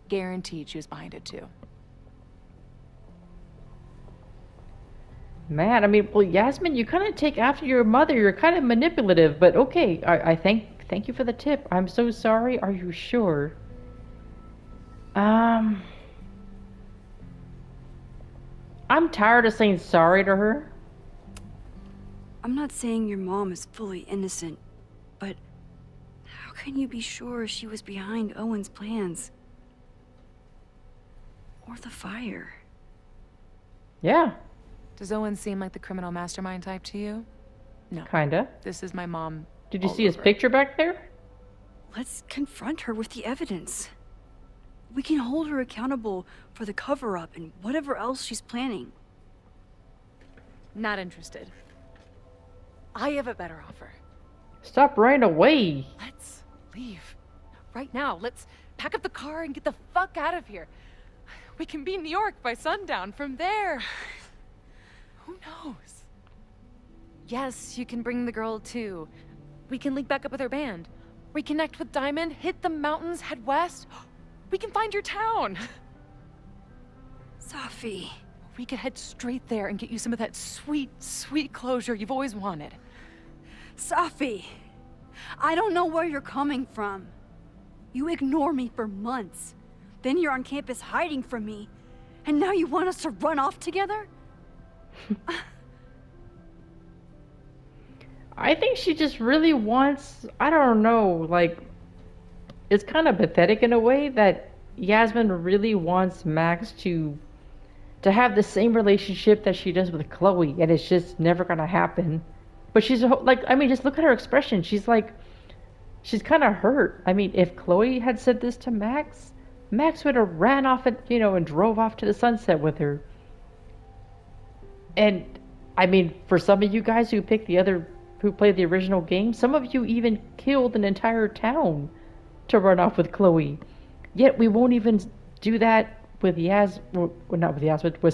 Guaranteed she was behind it too. Man, I mean, well, Yasmin, you kind of take after your mother. You're kind of manipulative, but okay. I thank you for the tip. I'm so sorry. Are you sure? I'm tired of saying sorry to her. I'm not saying your mom is fully innocent, but how can you be sure she was behind Owen's plans? Or the fire? Yeah. Does Owen seem like the criminal mastermind type to you? No. Kinda. This is my mom. Did you all see his over. picture back there? Let's confront her with the evidence. We can hold her accountable for the cover-up and whatever else she's planning. Not interested. I have a better offer. Stop right away. Let's leave. Right now. Let's pack up the car and get the fuck out of here. We can be in New York by sundown. From there, who knows? Yes, you can bring the girl too. We can link back up with her band. Reconnect with Diamond, hit the mountains, head west. We can find your town. Safi. We could head straight there and get you some of that sweet, sweet closure you've always wanted. Safi, I don't know where you're coming from. You ignore me for months. Then you're on campus hiding from me. And now you want us to run off together? I think she just really wants, I don't know, like, it's kind of pathetic in a way that Yasmin really wants Max to have the same relationship that she does with Chloe, and it's just never gonna happen. But she's like, I mean, just look at her expression. She's like, she's kind of hurt. I mean, if Chloe had said this to Max, Max would have ran off and, you know, and drove off to the sunset with her. And I mean, for some of you guys who picked who played the original game, some of you even killed an entire town to run off with Chloe. Yet we won't even do that with with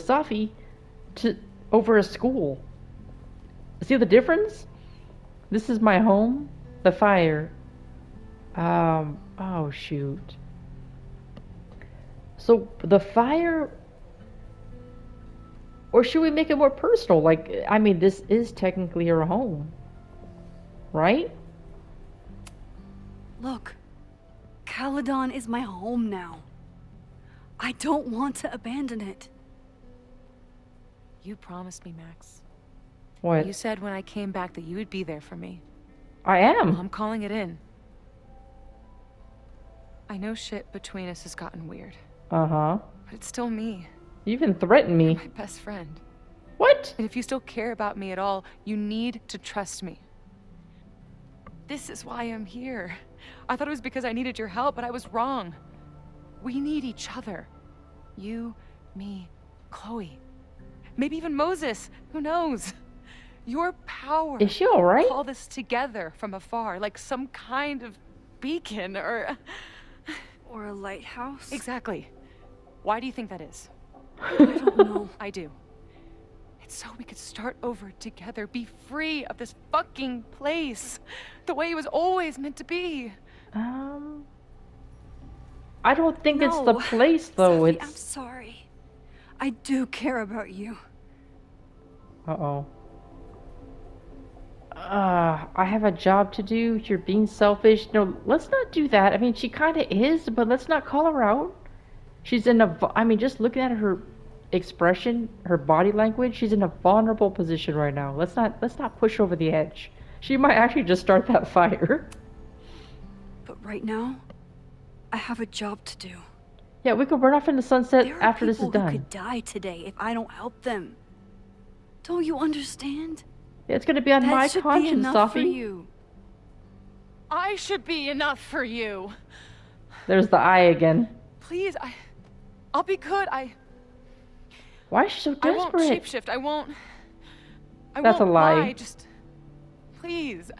Safi. over a school. See the difference? This is my home. The fire. Oh shoot. So the fire, or should we make it more personal? Like, I mean, this is technically your home, right? Look, Caledon is my home now. I don't want to abandon it. You promised me, Max. What? You said when I came back that you would be there for me. I am. Well, I'm calling it in. I know shit between us has gotten weird. Uh-huh. But it's still me. You even threatened me. You're my best friend. What? And if you still care about me at all, you need to trust me. This is why I'm here. I thought it was because I needed your help, but I was wrong. We need each other. You, me, Chloe. Maybe even Moses. Who knows? Your power. Is she alright? Call this together from afar, like some kind of beacon or a lighthouse? Exactly. Why do you think that is? I don't know. I do. It's so we could start over together, be free of this fucking place, the way it was always meant to be. I don't think it's the place, though. Sophie, It's... I'm sorry. I do care about you. Uh-oh. I have a job to do. You're being selfish. No, let's not do that. I mean, she kind of is, but let's not call her out. She's in a... I mean, just looking at her expression, her body language, she's in a vulnerable position right now. Let's not push over the edge. She might actually just start that fire. But right now, I have a job to do. Yeah, we could run off in the sunset There are after this is people who done. could die today if I don't help them. Don't you understand? Yeah, it's gonna be on That my should be conscience, enough for Sophie. you. I should be enough for you. There's the eye again. Please, I'll be good. Why is she so I desperate? won't shapeshift. I won't That's a lie. lie. Just please.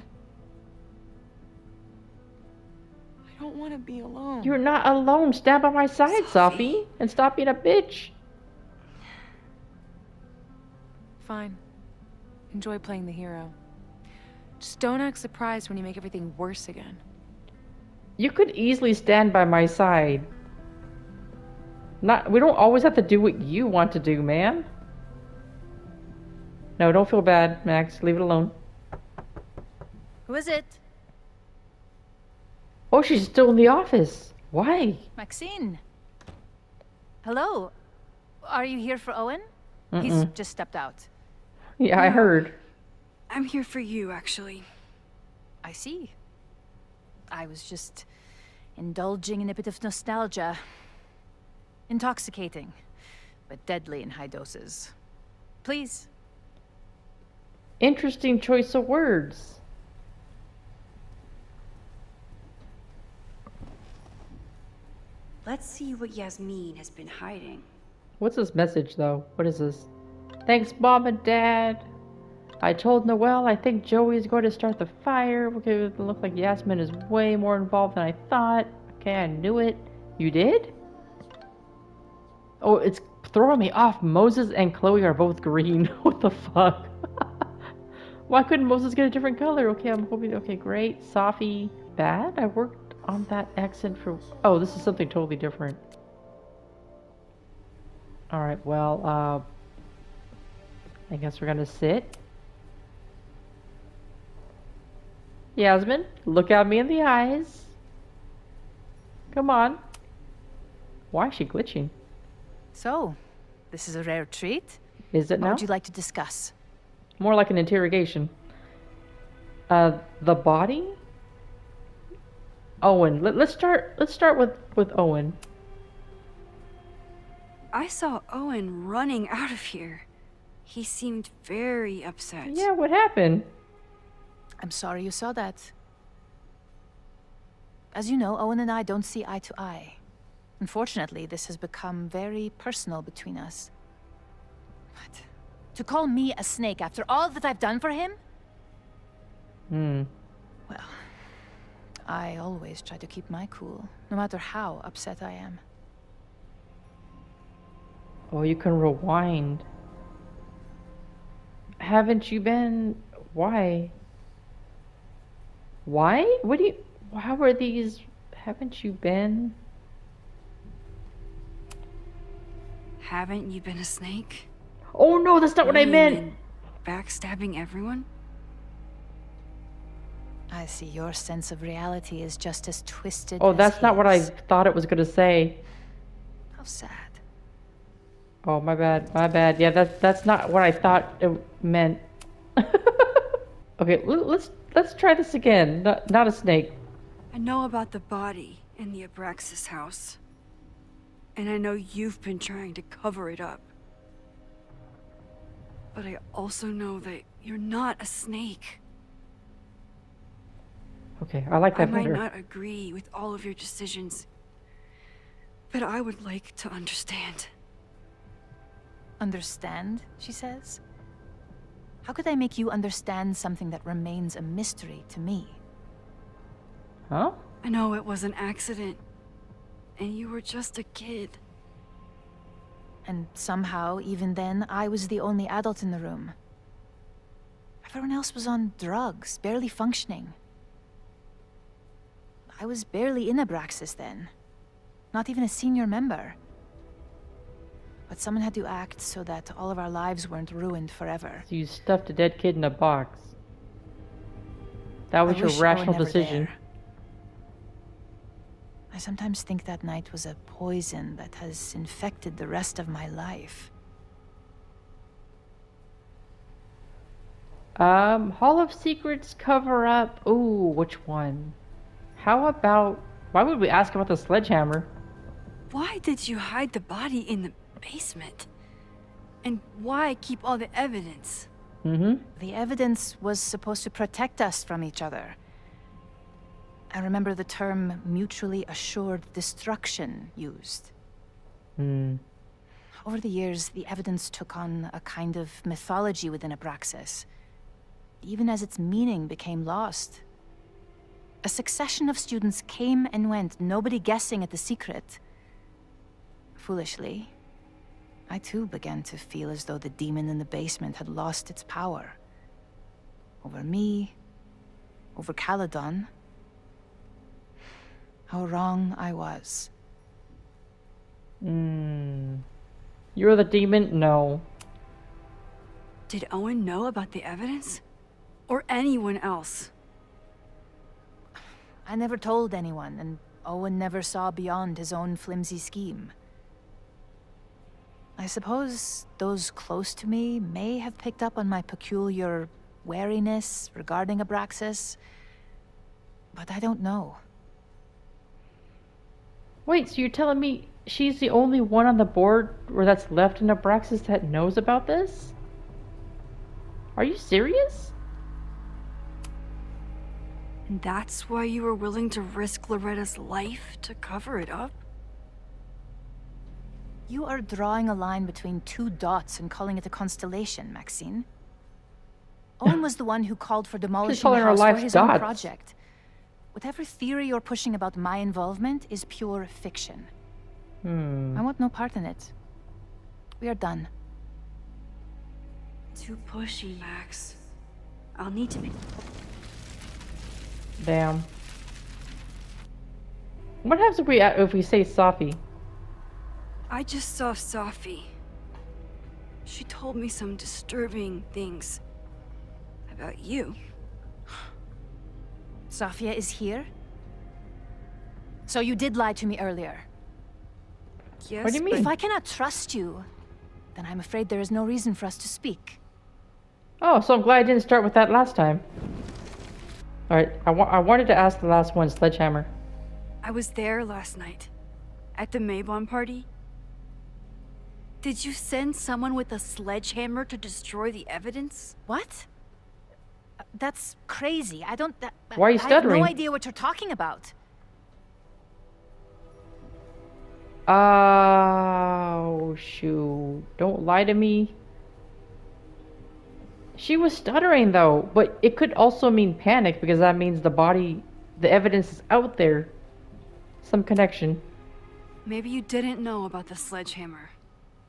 I don't want to be alone. You're not alone. Stand by my side, Sophie, and stop being a bitch. Fine. Enjoy playing the hero. Just don't act surprised when you make everything worse again. You could easily stand by my side. We don't always have to do what you want to do, man. No, don't feel bad, Max. Leave it alone. Who is it? Oh, she's still in the office. Why? Maxine. Hello. Are you here for Owen? He's just stepped out. Yeah, I heard. I'm here for you, actually. I see. I was just indulging in a bit of nostalgia. Intoxicating, but deadly in high doses. Please. Interesting choice of words. Let's see what Yasmin has been hiding. What's this message, though? What is this? Thanks, Mom and Dad. I told Noelle I think Joey's going to start the fire. Okay, it looks like Yasmin is way more involved than I thought. Okay, I knew it. You did? Oh, it's throwing me off. Moses and Chloe are both green. What the fuck? Why couldn't Moses get a different color? Okay, I'm hoping... Okay, great. Sophie. Bad? I worked on that accent for... Oh, this is something totally different. Alright, well, I guess we're gonna sit. Yasmin, look at me in the eyes. Come on. Why is she glitching? So, this is a rare treat. Is it What now? would you like to discuss? More like an interrogation. The body? Owen. Let's start with Owen. I saw Owen running out of here. He seemed very upset. Yeah, what happened? I'm sorry you saw that. As you know, Owen and I don't see eye to eye. Unfortunately, this has become very personal between us. But to call me a snake after all that I've done for him? Well, I always try to keep my cool, no matter how upset I am. Oh, you can rewind. Haven't you been? Why? Why? What do you? How are these? Haven't you been? Haven't you been a snake? Oh no, that's not what I Lying meant. and backstabbing everyone? I see your sense of reality is just as twisted Oh, as that's not what I his. thought it was gonna say. How sad. Oh, my bad. My bad. Yeah, that's not what I thought it meant. Okay, let's try this again. Not a snake. I know about the body in the Abraxas house. And I know you've been trying to cover it up. But I also know that you're not a snake. Okay, I like I that might better. not agree with all of your decisions, but I would like to understand. Understand, she says? How could I make you understand something that remains a mystery to me? Huh? I know it was an accident, and you were just a kid. And somehow, even then, I was the only adult in the room. Everyone else was on drugs, barely functioning. I was barely in Abraxas then. Not even a senior member. But someone had to act so that all of our lives weren't ruined forever. So you stuffed a dead kid in a box. That was I your wish I were rational never decision. there. I sometimes think that night was a poison that has infected the rest of my life. Hall of Secrets cover up. Ooh, which one? How about? Why would we ask about the sledgehammer? Why did you hide the body in the basement? And why keep all the evidence? Mm-hmm. The evidence was supposed to protect us from each other. I remember the term mutually assured destruction used. Hmm. Over the years, the evidence took on a kind of mythology within Abraxas, even as its meaning became lost. A succession of students came and went, nobody guessing at the secret. Foolishly, I too began to feel as though the demon in the basement had lost its power. Over me, over Caledon. How wrong I was. You're the demon? No. Did Owen know about the evidence? Or anyone else? I never told anyone, and Owen never saw beyond his own flimsy scheme. I suppose those close to me may have picked up on my peculiar wariness regarding Abraxas, but I don't know. Wait, so you're telling me she's the only one on the board or that's left in Abraxas that knows about this? Are you serious? And that's why you were willing to risk Loretta's life to cover it up? You are drawing a line between two dots and calling it a constellation, Maxine. Owen was the one who called for demolishing the calling our house for lives his own dots. project. Whatever theory you're pushing about my involvement is pure fiction. I want no part in it. We are done. Too pushy, Max. I'll need to be... Damn. What happens if we say Safi? I just saw Sophie. She told me some disturbing things about you. Safia is here? So you did lie to me earlier? Yes, What do you mean? If I cannot trust you, then I'm afraid there is no reason for us to speak. Oh, so I'm glad I didn't start with that last time. Alright, I wanted to ask the last one, Sledgehammer. I was there last night. At the Maybon party. Did you send someone with a sledgehammer to destroy the evidence? What? That's crazy. I don't... Why are you I have stuttering? no idea what you're talking about. Oh, shoot. Don't lie to me. She was stuttering, though, but it could also mean panic, because that means the evidence is out there. Some connection. Maybe you didn't know about the sledgehammer,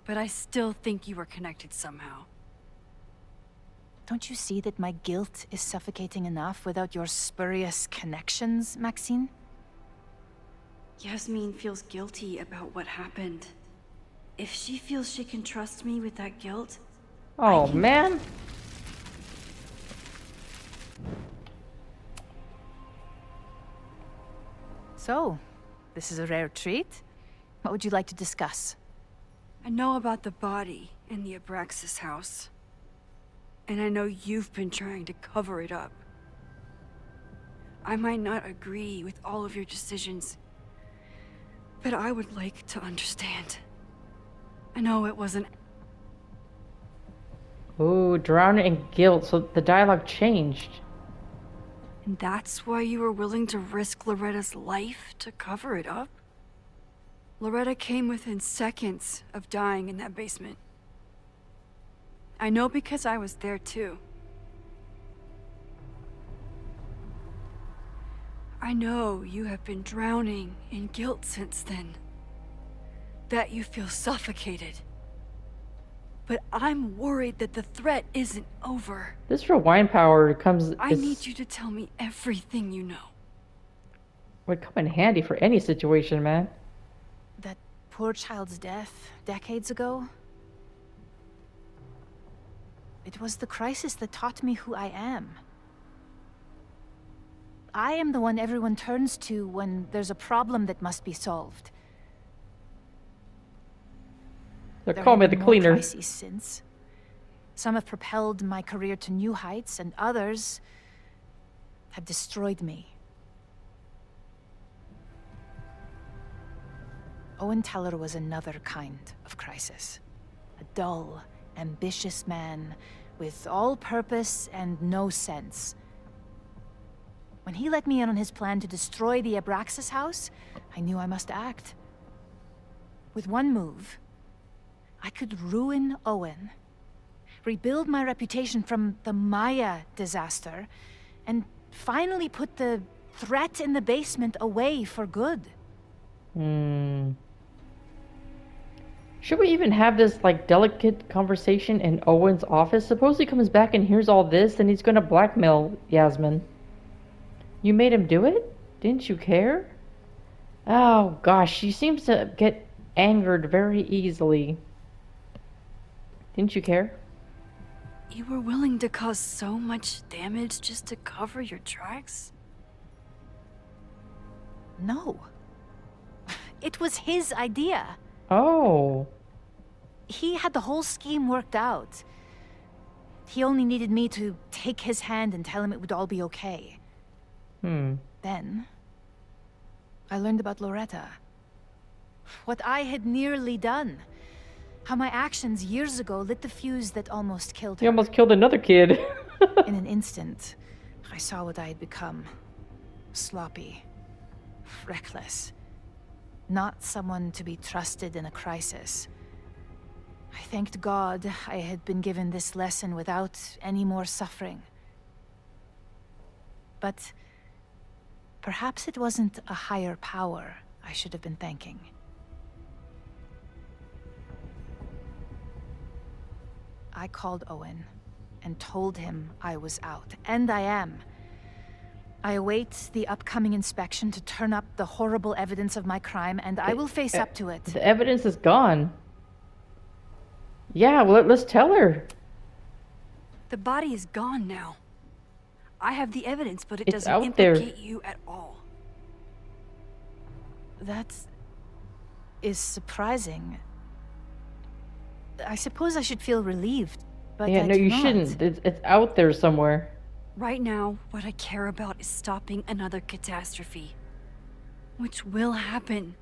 but I still think you were connected somehow. Don't you see that my guilt is suffocating enough without your spurious connections, Maxine? Yasmin feels guilty about what happened. If she feels she can trust me with that guilt, Oh, man. So, this is a rare treat. What would you like to discuss? I know about the body in the Abraxas house. And I know you've been trying to cover it up. I might not agree with all of your decisions, but I would like to understand. I know it wasn't... Ooh, drowning in guilt, so the dialogue changed. And that's why you were willing to risk Loretta's life to cover it up? Loretta came within seconds of dying in that basement. I know because I was there too. I know you have been drowning in guilt since then. That you feel suffocated. But I'm worried that the threat isn't over. This rewind power I need you to tell me everything you know. Would come in handy for any situation, man. That poor child's death decades ago? It was the crisis that taught me who I am. I am the one everyone turns to when there's a problem that must be solved. They're calling me the cleaner. Crises since. Some have propelled my career to new heights, and others have destroyed me. Owen Teller was another kind of crisis. A dull, ambitious man with all purpose and no sense. When he let me in on his plan to destroy the Abraxas house, I knew I must act. With one move, I could ruin Owen, rebuild my reputation from the Maya disaster, and finally put the threat in the basement away for good. Should we even have this, like, delicate conversation in Owen's office? Suppose he comes back and hears all this, and he's gonna blackmail Yasmin. You made him do it? Didn't you care? Oh, gosh, she seems to get angered very easily. Didn't you care? You were willing to cause so much damage just to cover your tracks? No. It was his idea. Oh. He had the whole scheme worked out. He only needed me to take his hand and tell him it would all be okay. Then, I learned about Loretta. What I had nearly done. How my actions years ago lit the fuse that almost killed her. You almost killed another kid. In an instant, I saw what I had become. Sloppy. Reckless. Not someone to be trusted in a crisis. I thanked God I had been given this lesson without any more suffering. But perhaps it wasn't a higher power I should have been thanking. I called Owen and told him I was out, and I am. I await the upcoming inspection to turn up the horrible evidence of my crime, and I will face up to it. The evidence is gone. Yeah, well, let's tell her. The body is gone now. I have the evidence, but it It's doesn't out there. implicate you at all. That is surprising. I suppose I should feel relieved, but Yeah, I no, do you not. shouldn't. It's out there somewhere. Right now, what I care about is stopping another catastrophe. Which will happen,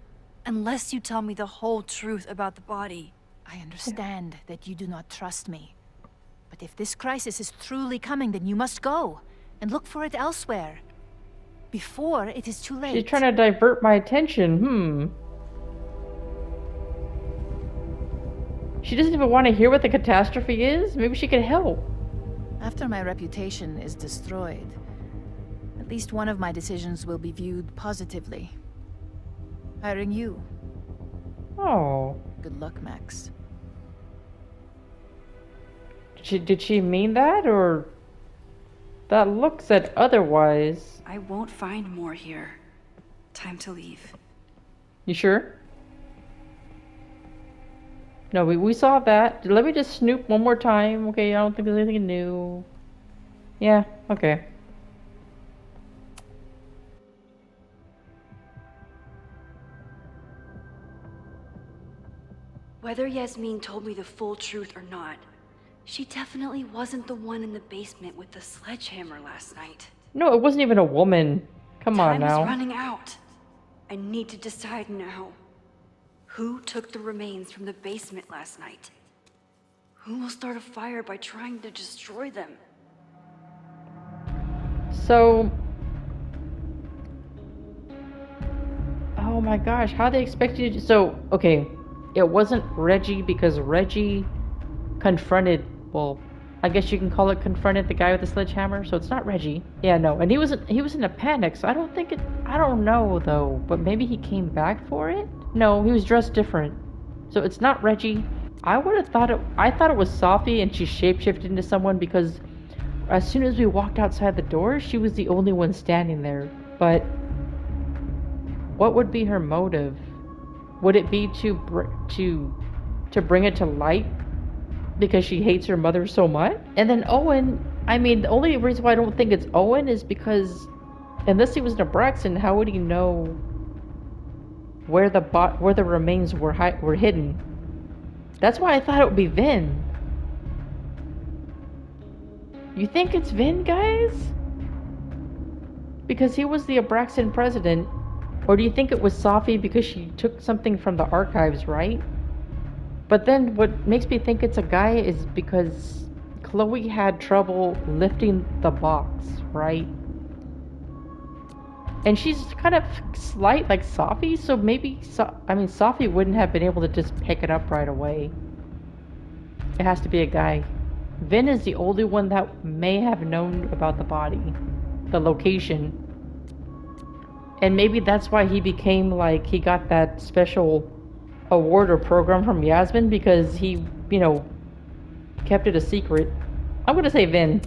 unless you tell me the whole truth about the body. I understand that you do not trust me. But if this crisis is truly coming, then you must go and look for it elsewhere. Before it is too late. She's trying to divert my attention. She doesn't even want to hear what the catastrophe is? Maybe she could help. After my reputation is destroyed, at least one of my decisions will be viewed positively. Hiring you. Oh. Good luck, Max. did she mean that, or that look said otherwise? I won't find more here. Time to leave. You sure? No, we saw that. Let me just snoop one more time. Okay, I don't think there's anything new. Yeah, okay. Whether Yasmin told me the full truth or not, she definitely wasn't the one in the basement with the sledgehammer last night. No, it wasn't even a woman. Come on now. Time is running out. I need to decide now. Who took the remains from the basement last night? Who will start a fire by trying to destroy them? So... Oh my gosh, how they expect you to... So, okay. It wasn't Reggie because Reggie confronted... Well, I guess you can call it confronted the guy with the sledgehammer. So it's not Reggie. Yeah, no. And he was in a panic, so I don't think it... I don't know, though. But maybe he came back for it? No, he was dressed different. So it's not Reggie. I would have thought it... I thought it was Sophie and she shapeshifted into someone because as soon as we walked outside the door, she was the only one standing there. But what would be her motive? Would it be to bring it to light because she hates her mother so much? And then Owen, I mean, the only reason why I don't think it's Owen is because unless he was Nebraxan, how would he know where the remains were hidden? That's why I thought it would be Vin. You think it's Vin, guys? Because he was the Abraxan president. Or do you think it was Sophie because she took something from the archives, right? But then what makes me think it's a guy is because Chloe had trouble lifting the box, right? And she's kind of slight like Sophie, so maybe... Sophie wouldn't have been able to just pick it up right away. It has to be a guy. Vin is the only one that may have known about the body. The location. And maybe that's why he became like... He got that special award or program from Yasmin because he, kept it a secret. I'm gonna say Vin.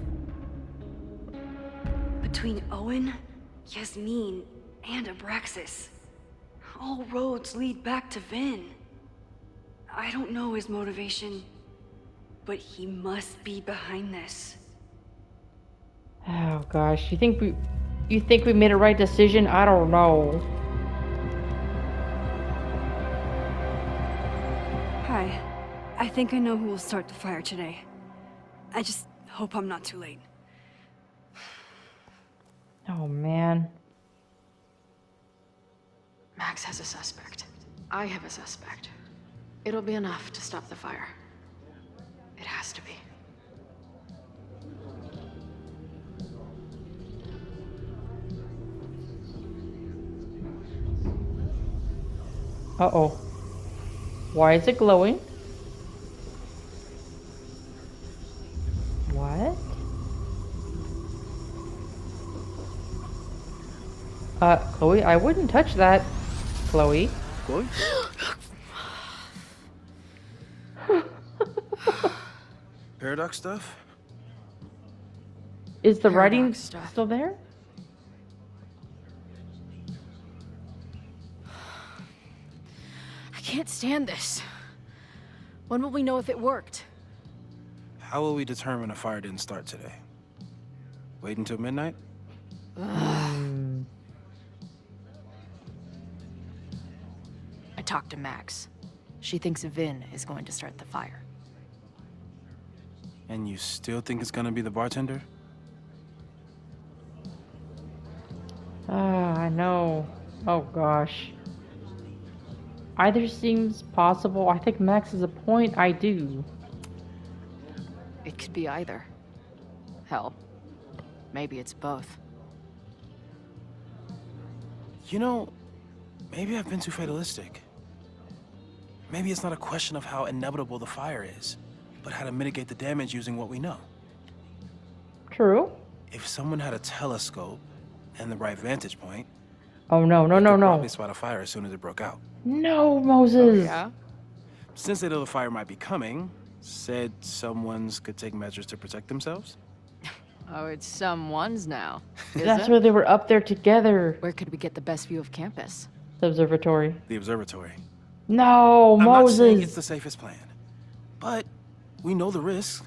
Between Owen, Yasmin, and Abraxas, all roads lead back to Vin. I don't know his motivation, but he must be behind this. Oh gosh, you think we made a right decision? I don't know. Hi. I think I know who will start the fire today. I just hope I'm not too late. Oh man. Max has a suspect. I have a suspect. It'll be enough to stop the fire. It has to be. Uh-oh. Why is it glowing? What? Chloe, I wouldn't touch that. Chloe? Chloe? Paradox stuff? Is the writing Paradox stuff. still there? I can't stand this. When will we know if it worked? How will we determine a fire didn't start today? Wait until midnight? I talked to Max. She thinks Vin is going to start the fire. And you still think it's gonna be the bartender? I know. Oh gosh. Either seems possible. I think Max has a point. I do. It could be either. Hell, maybe it's both. Maybe I've been too fatalistic. Maybe it's not a question of how inevitable the fire is, but how to mitigate the damage using what we know. True. If someone had a telescope and the right vantage point... Oh no, no, they no, could no. probably spot a fire as soon as it broke out. No, Moses. Since they know the fire might be coming, Said someone's could take measures to protect themselves? Oh, it's someone's now. Is That's it? where they were up there together. Where could we get the best view of campus? The observatory. The observatory. No, I'm not saying Moses. it's the safest plan, but we know the risks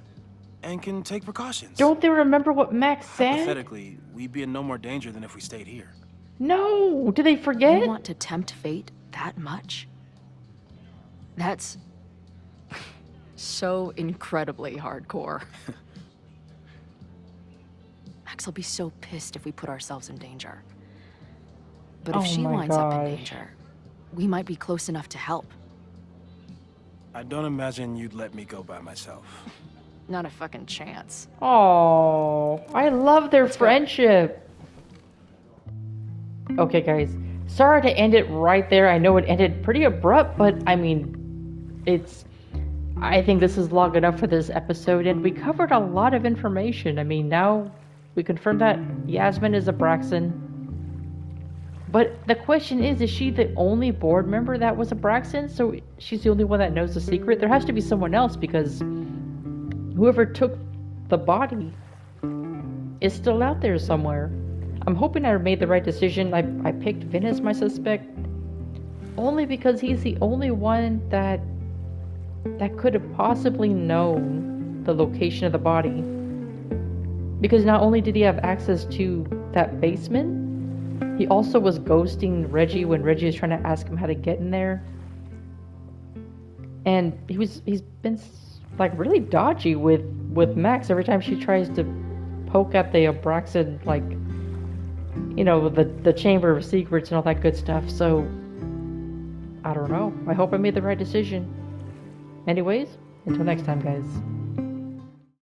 and can take precautions. Don't they remember what Max said? Hypothetically, we'd be in no more danger than if we stayed here. No, do they forget? You want to tempt fate that much? That's so incredibly hardcore. Max will be so pissed if we put ourselves in danger. But if Oh she my winds up in gosh. danger, we might be close enough to help. I don't imagine you'd let me go by myself. Not a fucking chance. Oh, I love their friendship. Okay, guys. Sorry to end it right there. I know it ended pretty abrupt, but I mean, I think this is long enough for this episode, and we covered a lot of information. I mean, now we confirmed that Yasmin is a Braxton. But the question is she the only board member that was a Braxton? So she's the only one that knows the secret? There has to be someone else, because whoever took the body is still out there somewhere. I'm hoping I made the right decision. I picked Vin as my suspect only because he's the only one that could have possibly known the location of the body. Because not only did he have access to that basement, he also was ghosting Reggie when Reggie was trying to ask him how to get in there. And he's been like really dodgy with Max every time she tries to poke at the Abraxan, like, you know, the Chamber of Secrets and all that good stuff. So I don't know. I hope I made the right decision. Anyways, until next time, guys.